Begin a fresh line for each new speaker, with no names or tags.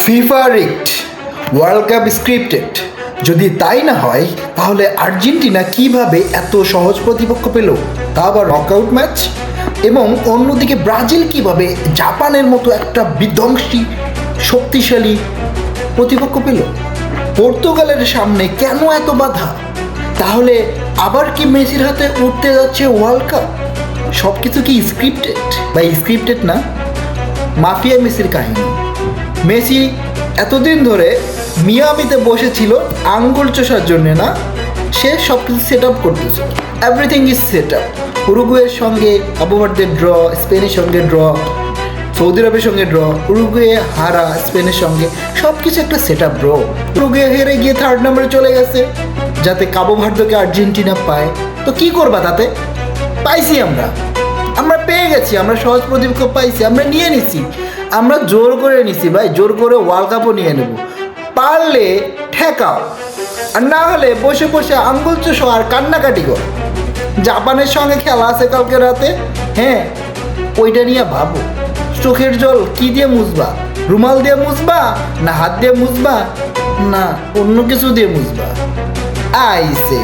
FIFA rigged, world cup scripted. যদি তাই না হয় তাহলে আর্জেন্টিনা কিভাবে এত সহজ প্রতিপক্ষ পেল, তা আবার নকআউট ম্যাচ? এবং অন্যদিকে ব্রাজিল কিভাবে জাপানের মতো একটা বিধ্বংসী শক্তিশালী প্রতিপক্ষ পেল? পর্তুগালের সামনে কেন এত বাধা? তাহলে আবার কি মেসির হাতে উঠতে যাচ্ছে ওয়ার্ল্ড কাপ? সব কিছু কি স্ক্রিপ্টেড বা স্ক্রিপ্টেড না? মাফিয়া মেসির কাহিনী। মেসি এতদিন ধরে মিয়ামিতে বসেছিল আঙ্গুল চষার জন্যে না, সে সব কিছু সেট আপ করতেছে। Everything is set up. উরুগুয়ের সঙ্গে আবুবারদের ড্র, স্পেনের সঙ্গে ড্র, সৌদি আরবের সঙ্গে ড্র, উরুগুয়ে হারা স্পেনের সঙ্গে, সব কিছু একটা সেট আপ ব্রো। উরুগুয়ে হেরে গিয়ে থার্ড নম্বরে চলে গেছে যাতে কাবো ভার্দেকে আর্জেন্টিনা পায়। তো কি করবা তাতে? পাইছি আমরা পেয়ে গেছি, আমরা সহজ প্রতিপক্ষ পাইছি, আমরা নিয়ে নিছি, আমরা জোর করে নিছি ভাই, জোর করে ওয়ার্ল্ড কাপও নিয়ে নেব। পারলে ঠেকাও, আর না হলে বসে বসে আঙ্গুল চষো আর কান্নাকাটি কর। জাপানের সঙ্গে খেলা আছে কালকে রাতে, হ্যাঁ ওইটা নিয়ে ভাবো। চোখের জল কি দিয়ে মুছবা? রুমাল দিয়ে মুছবা, না হাত দিয়ে মুছবা, না অন্য কিছু দিয়ে মুছবা? আইসে